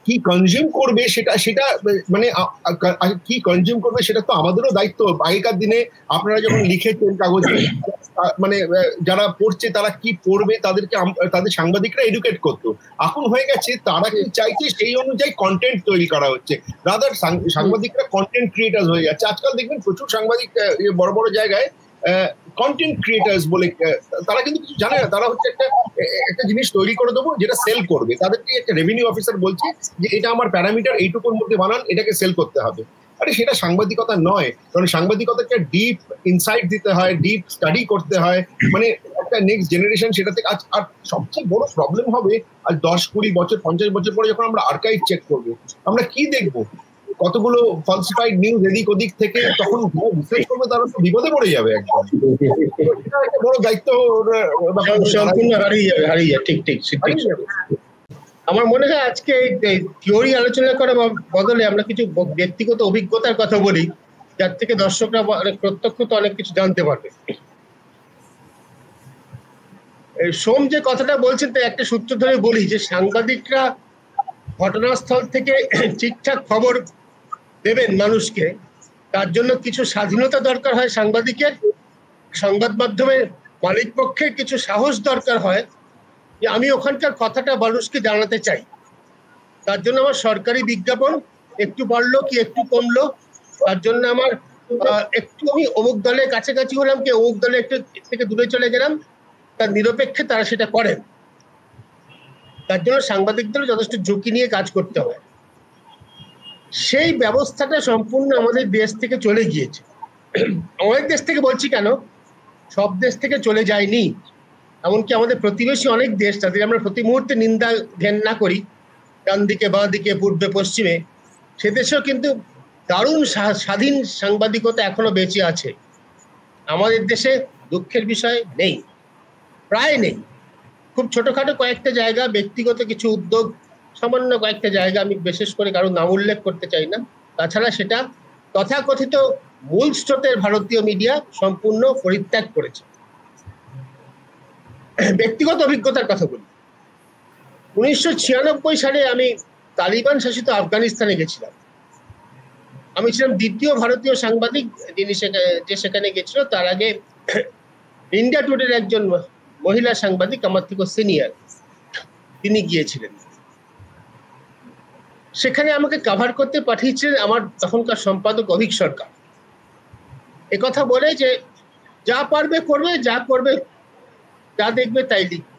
কি কনজিউম করবে সেটা সেটা মানে কি কনজিউম করবে সেটা তো আমাদেরও দায়িত্ব। আগেকার দিনে আপনারা যখন লিখেছেন কাগজে, মানে যারা পড়ছে তারা কি পড়বে তাদেরকে তাদের সাংবাদিকরা এডুকেট করতো। এখন হয়ে গেছে তারা কি চাইছে সেই অনুযায়ী কন্টেন্ট তৈরি করা হচ্ছে, রাদার সাংবাদিকরা কন্টেন্ট ক্রিয়েটার্স হয়ে যাচ্ছে। আজকাল দেখবেন প্রচুর সাংবাদিক বড় বড় জায়গায় কন্টেন্ট ক্রিয়েটার্স বলে, তারা কিন্তু কিছু জানে না, তারা হচ্ছে একটা জিনিস তৈরি করে দেবো যেটা সেল করবে, তাদেরকে একটা রেভিনিউ অফিসার বলছে যে এটা আমার প্যারামিটার এইটুকুর মধ্যে বানান, এটাকে সেল করতে হবে। আরে সেটা সাংবাদিকতা নয়, কারণ সাংবাদিকতাকে ডিপ ইনসাইট দিতে হয়, ডিপ স্টাডি করতে হয়, মানে একটা নেক্সট জেনারেশন সেটা থেকে। আর সবচেয়ে বড় প্রবলেম হবে আজ 10-20 বছর 50 বছর পরে যখন আমরা আর্কাইভ চেক করবো, আমরা কি দেখবো? কতগুলো ফলসিফাইড নিউজ এদিক ওদিক থেকে, তখন রিসার্চ করবে তারা তো বিপদে পড়ে যাবে একদম। একটা বড় দায়িত্ব সম্পূর্ণ হারিয়ে যাবে। ঠিক ঠিক ঠিক। আমার মনে হয় আজকে থিওরি আলোচনা করার বদলে আমরা কিছু ব্যক্তিগত অভিজ্ঞতার কথা বলি, যার থেকে দর্শকরা প্রত্যক্ষত অনেক কিছু জানতে পারবে। সোম যে কথাটা বলছেন তাই একটা সূত্র ধরে বলি যে সাংবাদিকরা ঘটনাস্থল থেকে ঠিকঠাক খবর দেবেন মানুষকে, তার জন্য কিছু স্বাধীনতা দরকার হয় সাংবাদিকের। সংবাদ মাধ্যমের মালিক পক্ষের কিছু সাহস দরকার হয় যে আমি ওখানকার কথাটা মানুষকে জানাতে চাই। তার জন্য আমার সরকারি বিজ্ঞাপন একটু বাড়লো কি একটু কমলো, তার জন্য আমার একটু আমি অমুক দলের কাছাকাছি হলাম কি অমুক দলে একটু থেকে দূরে চলে গেলাম, তার নিরপেক্ষে তারা সেটা করেন। তার জন্য সাংবাদিকদের যথেষ্ট ঝুঁকি নিয়ে কাজ করতে হয়। সেই ব্যবস্থাটা সম্পূর্ণ আমাদের দেশ থেকে চলে গিয়েছে। আমাদের দেশ থেকে বলছি কেন, সব দেশ থেকে চলে যায়নি। এমনকি আমাদের প্রতিবেশী অনেক দেশ, তাদের আমরা প্রতি মুহূর্তে নিন্দা ঘেন্না করি, ডান দিকে বাঁ দিকে পূর্বে পশ্চিমে, সে দেশেও কিন্তু দারুণ স্বাধীন সাংবাদিকতা এখনো বেঁচে আছে। আমাদের দেশে দুঃখের বিষয় নেই, প্রায় নেই। খুব ছোটখাটো কয়েকটা জায়গা, ব্যক্তিগত কিছু উদ্যোগ, সামান্য কয়েকটা জায়গা, আমি বিশেষ করে কারো নাম উল্লেখ করতে চাই না। তাছাড়া সেটা তথাকথিত মূল স্রোতের ভারতীয় মিডিয়া সম্পূর্ণ পরিত্যাগ করেছে। ব্যক্তিগত অভিজ্ঞতার কথা বলি। 1996 সালে আমি তালিবান শাসিত আফগানিস্তানে গেছিলাম। আমি ছিলাম দ্বিতীয় ভারতীয় সাংবাদিক যিনি যে সেখানে গেছিল। তার আগে ইন্ডিয়া টুডের একজন মহিলা সাংবাদিক আমার থেকে সিনিয়র, তিনি গিয়েছিলেন। সেখানে আমাকে কভার করতে পাঠিয়েছিলেন আমার তখনকার সম্পাদক অভিক সরকার। একথা বলে যে যা পারবে করবে, যা করবে যা দেখবে তাই লিখবে।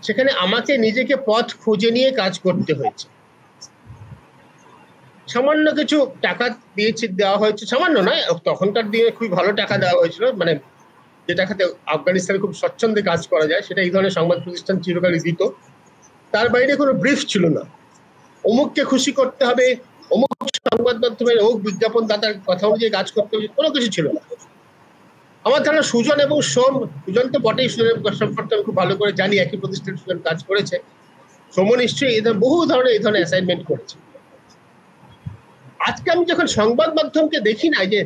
সেখানে আমাকে নিজেকে পথ খুঁজে নিয়ে কাজ করতে হয়েছে। সামান্য কিছু টাকা দেওয়া হয়েছে, সামান্য নয়, তখনকার দিনে খুবই ভালো টাকা দেওয়া হয়েছিল, মানে যে টাকাতে আফগানিস্তানে খুব স্বচ্ছন্দে কাজ করা যায় সেটা এই ধরনের সংবাদ প্রতিষ্ঠান চিরকালই দিত। তার বাইরে কোনো ব্রিফ ছিল না, অমুককে খুশি করতে হবে, অমুক সংবাদ মাধ্যমের অমুক বিজ্ঞাপন দাতার কথা অনুযায়ী কাজ করতে হবে, কোনো কিছু ছিল না। আমার ধারণা সুজন এবং সোম, সুজন তো বটেই, সুজনের সম্পর্কে আমি খুব ভালো করে জানি, একই প্রতিষ্ঠানে সুজন কাজ করেছে। সোম নিশ্চয়ই বহু ধরনের এই ধরনের অ্যাসাইনমেন্ট করেছে। আজকে আমি যখন সংবাদ মাধ্যমকে দেখি না যে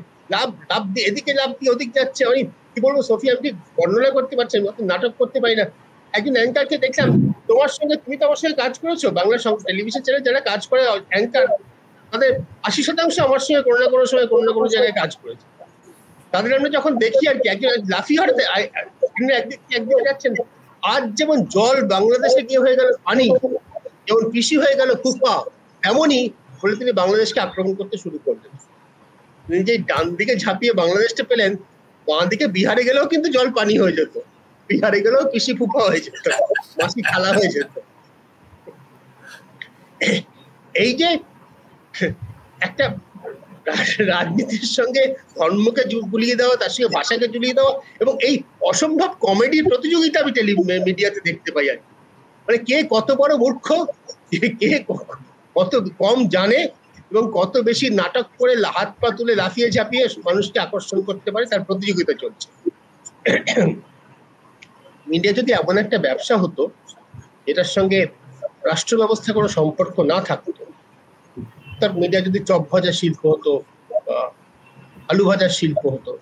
লাভ দিয়ে এদিকে লাভ দিয়ে ওদিক যাচ্ছে, আমি কি বলবো সোফি, আমি ঠিক বর্ণনা করতে পারছি না, নাটক করতে পারি না। একজন অ্যাঙ্কারকে দেখলাম, তোমার সঙ্গে, তুমি তো আমার সঙ্গে কাজ করেছো, বাংলা টেলিভিশন চ্যানেল যারা কাজ করে অ্যাঙ্কার, তাদের 80% আমার সঙ্গে কোনো না কোনো সময় কোনো না কোনো জায়গায় কাজ করেছে। তাদের আমরা যখন দেখি আর কি, একজন লাফিয়ে একদিকে যাচ্ছেন, আজ যেমন জল বাংলাদেশে গিয়ে হয়ে গেল পানি, যেমন কৃষি হয়ে গেল কুফা, এমনই বলে তিনি বাংলাদেশকে আক্রমণ করতে শুরু করলেন। তিনি যে ডান দিকে ঝাঁপিয়ে বাংলাদেশটা পেলেন, বাঁ দিকে বিহারে গেলেও কিন্তু জল পানি হয়ে যেত, বিহারে গেলেও কৃষি ফুফা হয়ে যেত, মাসি খালা হয়ে যেত। এই যে একটা রাজনীতির সঙ্গে ধর্মকে গুলিয়ে দেওয়া, তার সঙ্গে ভাষাকে ঝুলিয়ে দেওয়া, এবং এই অসম্ভব কমেডির প্রতিযোগিতা আমি মিডিয়াতে দেখতে পাই আর কি। মানে কে কত বড় মূর্খ, কে কত কম জানে এবং কত বেশি নাটক করে হাত পা তুলে লাফিয়ে ঝাঁপিয়ে মানুষকে আকর্ষণ করতে পারে, তার প্রতিযোগিতা চলছে। মিডিয়া যদি এমন একটা ব্যবসা হতো এটার সঙ্গে রাষ্ট্র ব্যবস্থা কোনো সম্পর্ক না থাকতো, তার মিডিয়া যদি চপ ভাজা শিল্প হতো, আলু ভাজার শিল্প হতো,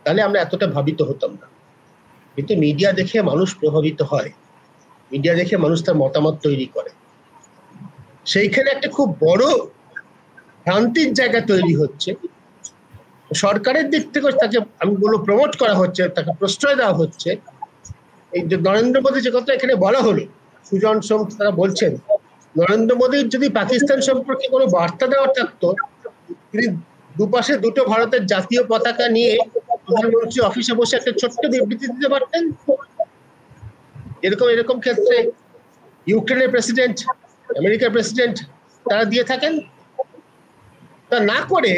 তাহলে আমরা এতটা ভাবিত হতাম না। কিন্তু মিডিয়া দেখে মানুষ প্রভাবিত হয়, মিডিয়া দেখে মানুষ তার মতামত তৈরি করে। সেইখানে একটা খুব বড় ভ্রান্তির জায়গা তৈরি হচ্ছে। সরকারের দিক থেকে তাকে আমি বলবো প্রমোট করা হচ্ছে, তাকে প্রশ্রয় দেওয়া হচ্ছে। এই যে নরেন্দ্র মোদী যে কথা এখানে বলা হলো, সুজন সোম তারা বলছেন, নরেন্দ্র মোদীর যদি পাকিস্তান সম্পর্কে কোনো বার্তা দেওয়ার থাকতো, তিনি দুপাশে দুটো ভারতের জাতীয় পতাকা নিয়ে প্রধানমন্ত্রী অফিসে বসে একটা ছোট্ট বিবৃতি দিতে পারতেন। এরকম ক্ষেত্রে ইউক্রেনের প্রেসিডেন্ট, আমেরিকার প্রেসিডেন্ট তারা দিয়ে থাকেন। তা না করে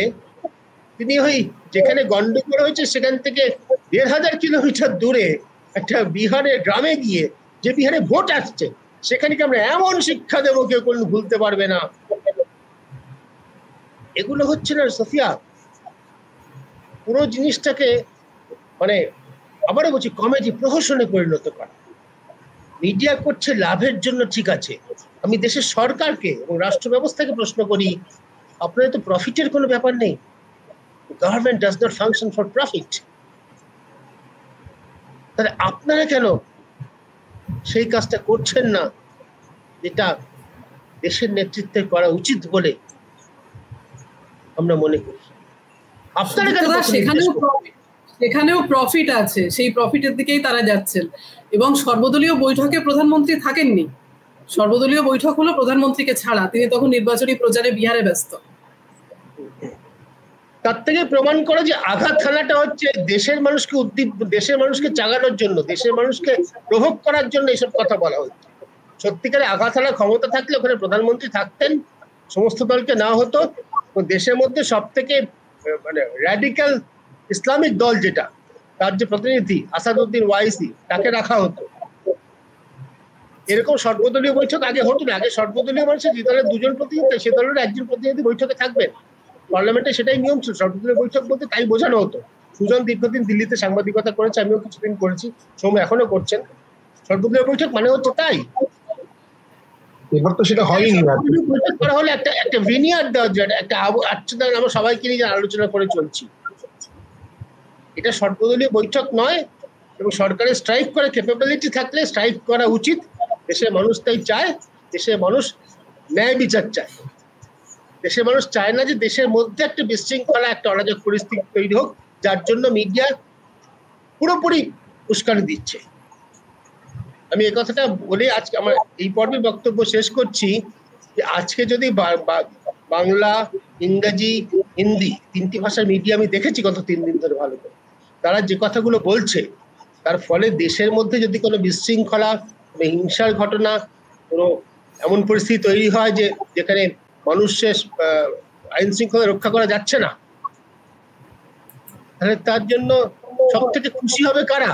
তিনি ওই যেখানে গন্ডগোল হয়েছে সেখান থেকে ১,৫০০ কিলোমিটার দূরে একটা বিহারের গ্রামে গিয়ে, যে বিহারে ভোট আসছে সেখানে কি আমরা এমন শিক্ষা দেবো কেউ কোনো ভুলতে পারবে না। এগুলো হচ্ছে না সোফিয়া, পুরো জিনিসটাকে মানে আবারও বলছি কমেডি প্রহসনে পরিণত করা। মিডিয়া করছে লাভের জন্য, ঠিক আছে। আমি দেশের সরকারকে এবং রাষ্ট্র ব্যবস্থাকে প্রশ্ন করি, আপনাদের তো প্রফিটের কোনো ব্যাপার নেই। Government does not function for profit. তাহলে আপনারা কেন সেই কাজটা করছেন না যেটা দেশের নেতৃত্বে করা উচিত বলে আমরা মনে করি? আপনারা কেন? সেখানেও প্রফিট আছে, সেই প্রফিটের দিকেই তারা যাচ্ছেন। এবং সর্বদলীয় বৈঠকে প্রধানমন্ত্রী থাকেননি। সর্বদলীয় বৈঠক হলো প্রধানমন্ত্রীকে ছাড়া, তিনি তখন নির্বাচনী প্রচারে বিহারে ব্যস্ত। তার থেকে প্রমাণ করে যে আঘাত হানাটা হচ্ছে দেশের মানুষকে দেশের মানুষকে জাগানোর জন্য, দেশের মানুষকে প্রভোগ করার জন্য এইসব কথা বলা হচ্ছে। সত্যিকারে আঘাত হানার ক্ষমতা থাকলে ওখানে প্রধানমন্ত্রী থাকতেন, সমস্ত দলকে না হতো। দেশের মধ্যে সব থেকে মানে র্যাডিক্যাল ইসলামিক দল যেটা, তার যে প্রতিনিধি আসাদুদ্দিন ওয়াইসি, তাকে রাখা হতো। এরকম সর্বদলীয় বৈঠক আগে হতো না। আগে সর্বদলীয় মানুষের যে দলের দুজন প্রতিনিধি, সে দলের একজন প্রতিনিধি বৈঠকে থাকবেন। পার্লামেন্টে সেটাই নিয়ম ছিল। সর্বদলীয় বৈঠক বলতে তাই বোঝানো হতো। সুজন দীর্ঘদিন দিল্লিতে সাংবাদিকতা করেছে, আমিও কিছুদিন করেছি, সৌম্য এখনো করছেন। সর্বদলীয় বৈঠক মানে হচ্ছে তাই। এবার তো সেটা হয়নি। বৈঠক করা হলে একটা ভিনিয়ার দেওয়া যায়, একটা আচ্ছা আমরা সবাইকে নিয়ে আলোচনা করে চলছি। এটা সর্বদলীয় বৈঠক নয়। এবং সরকারের স্ট্রাইক করে ক্যাপাবিলিটি থাকলে স্ট্রাইক করা উচিত। দেশের মানুষ তাই চায়। দেশের মানুষ ন্যায় বিচার চায়। দেশের মানুষ চায় না যে দেশের মধ্যে একটা বিশৃঙ্খলা, একটা অরাজক পরিস্থিতি তৈরি হোক, যার জন্য মিডিয়া পুরোপুরি উস্কানি দিচ্ছে। আমি এই কথাটা বলে আজকে আমার এই পর্বে বক্তব্য শেষ করছি যে আজকে যদি বাংলা, ইংরেজি, হিন্দি তিনটি ভাষার মিডিয়া আমি দেখেছি গত 3 দিন ধরে ভালো করে, তারা যে কথাগুলো বলছে তার ফলে দেশের মধ্যে যদি কোনো বিশৃঙ্খলা, হিংসার ঘটনা, কোনো এমন পরিস্থিতি তৈরি হয় যে যেখানে মানুষের আইন শৃঙ্খলা রক্ষা করা যাচ্ছে না, তাহলে তার জন্য সব থেকে খুশি হবে কারা?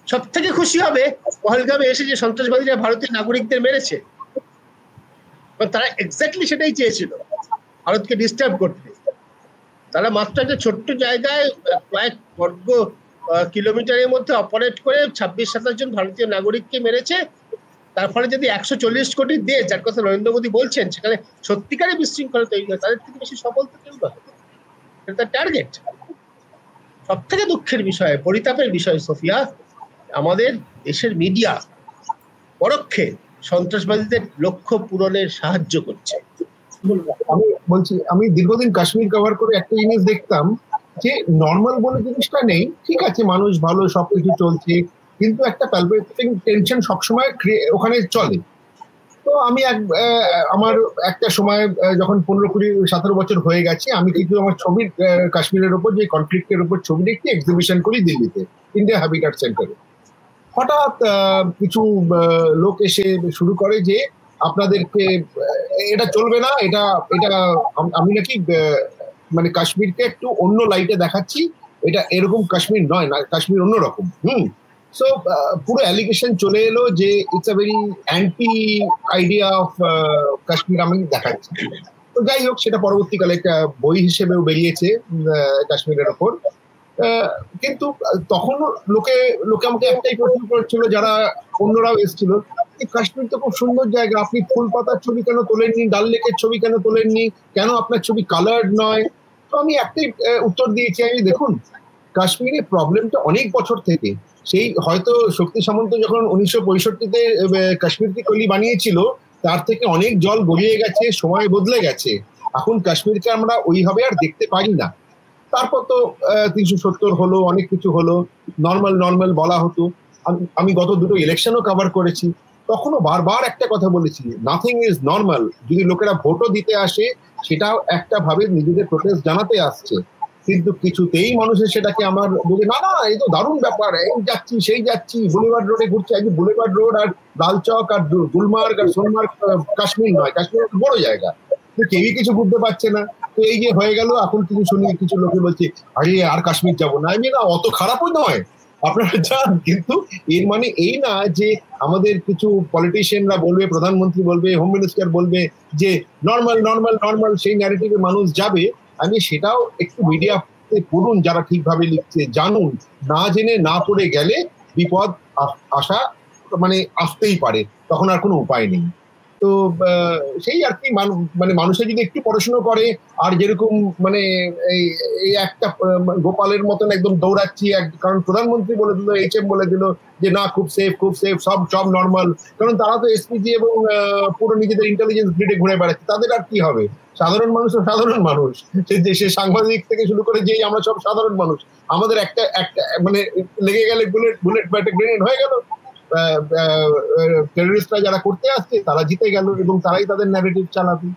সব থেকে খুশি হবে পহেলগামে এসে যে সন্ত্রাসবাদীরা ভারতীয় নাগরিকদের মেরেছে। তারা এক্স্যাক্টলি সেটাই চেয়েছিল, ভারতকে ডিস্টার্ব করতে। তারা মাত্র একটা ছোট্ট জায়গায় কয়েক বর্গ কিলোমিটারের মধ্যে অপারেট করে 26-27 জন ভারতীয় নাগরিককে মেরেছে। তার ফলে যদি 140 কোটি দেশ, যার কথা নরেন্দ্র মোদী বলছেন, সেখানে সত্যিকারের বিশৃঙ্খলা তৈরি হয়, তাদের থেকে বেশি সফল তো কেউ নয়। এটা টার্গেট। সব থেকে দুঃখের বিষয়, পরিতাপের বিষয় সোফিয়া, আমাদের দেশের মিডিয়া পরোক্ষে সন্ত্রাসবাদীদের লক্ষ্য পূরণের সাহায্য করছে। আমি বলছি, আমি দীর্ঘদিন কাশ্মীর কভার করে একটা জিনিস দেখতাম যে নর্মাল বলে জিনিসটা নেই। ঠিক আছে, মানুষ ভালো, সবকিছু চলছে, কিন্তু একটা প্যালপিটেটিং টেনশন সবসময় ওখানে চলে। তো আমি আমার একটা সময় যখন 15-20-17 বছর হয়ে গেছে, আমি কিন্তু আমার ছবির কাশ্মীরের উপর যে কনফ্লিক্টের উপর ছবি দেখতে এক্সিবিশন করি দিল্লিতে, ইন্ডিয়া হ্যাবিটাট সেন্টারে। হঠাৎ কিছু লোক এসে শুরু করে যে আপনাদেরকে এটা চলবে না, এটা এটা আমি নাকি মানে কাশ্মীরকে একটু অন্য লাইটে দেখাচ্ছি, এটা এরকম কাশ্মীর নয়, না কাশ্মীর অন্যরকম। সো পুরো অ্যালিগেশন চলে এলো যে it's a very anti idea of Kashmir আমি দেখাচ্ছি। তো যাই হোক, সেটা পরবর্তীকালে একটা বই হিসেবেও বেরিয়েছে কাশ্মীরের ওপর। কিন্তু তখন লোকে আমাকে একটাই প্রশ্ন করেছিল, যারা অন্যরাও এসেছিল, কাশ্মীর তো খুব সুন্দর জায়গা, আপনি ফুল পাতার ছবি কেন তোলেননি, ডাল লেকের ছবি কেন তোলেননি, কেন আপনার ছবি কালার্ড নয়? তো আমি একটাই উত্তর দিয়েছি, আমি দেখুন কাশ্মীরে প্রবলেমটা অনেক বছর থেকে, সেই হয়তো শক্তি সামন্ত যখন 1965-তে কাশ্মীরকে কলি বানিয়েছিল, তার থেকে অনেক জল গড়িয়ে গেছে, সময় বদলে গেছে। এখন কাশ্মীরকে আমরা ওইভাবে আর দেখতে পারি না। তারপর তো 370 হলো, অনেক কিছু হলো, নর্মাল নর্মাল বলা হতো। আমি গত দুটো ইলেকশনও কভার করেছি, তখনও বারবার একটা কথা বলেছি, নাথিং ইজ নর্মাল। যদি লোকেরা ভোটও দিতে আসে, সেটাও একটা ভাবে নিজেদের প্রোটেস্ট জানাতে আসছে, কিন্তু কিছুতেই মানুষের সেটাকে আমার বলে না না এই তো দারুণ ব্যাপার, এই যাচ্ছি সেই যাচ্ছি, বুলেভার্ড রোডে ঘুরছি। আজকে বুলেভার্ড রোড আর লালচক আর গুলমার্গ আর সোনমার্গ কাশ্মীর নয়, কাশ্মীর বড় জায়গা, তো কেউই কিছু বুঝতে পারছে না। তো এই যে হয়ে গেল, এখন কিছু শুনি কিছু লোকে বলছে আরে আর কাশ্মীর যাবো না। আমি না, অত খারাপও নয়, আপনারা যান, কিন্তু এর মানে এই না যে আমাদের কিছু পলিটিশিয়ানরা বলবে, প্রধানমন্ত্রী বলবে, হোম মিনিস্টার বলবে যে নর্মাল নর্মাল নর্মাল, সেই ন্যারেটিভে মানুষ যাবে। আমি সেটাও একটু মিডিয়াতে পড়ুন, যারা ঠিকভাবে লিখছে, জানুন। না জেনে না পড়ে গেলে বিপদ আসা মানে আসতেই পারে, তখন আর কোনো উপায় নেই। তো সেই আর কি, মানে মানুষের যদি একটু পড়াশোনা করে, আর যেরকম মানে এই একটা গোপালের মতন একদম দৌড়াচ্ছি, কারণ প্রধানমন্ত্রী বলে দিল, HM বলে দিল যে না খুব সেফ খুব সেফ, সব সব নর্মাল, কারণ তারা তো SPG এবং পুরো নিজেদের ইন্টেলিজেন্স গ্রিডে ঘুরে বেড়াচ্ছে, তাদের আর কি হবে? সাধারণ মানুষ ও সাধারণ মানুষ, সে সাংবাদিক থেকে শুরু করে যেই আমরা সব সাধারণ মানুষ, আমাদের একটা একটা মানে লেগে গেলে বুলেট বা একটা গ্রেনেড হয়ে গেল, টেররিস্টরা যারা করতে আসছে তারা জিতে গেল এবং তারাই তাদের ন্যারেটিভ চালাবে।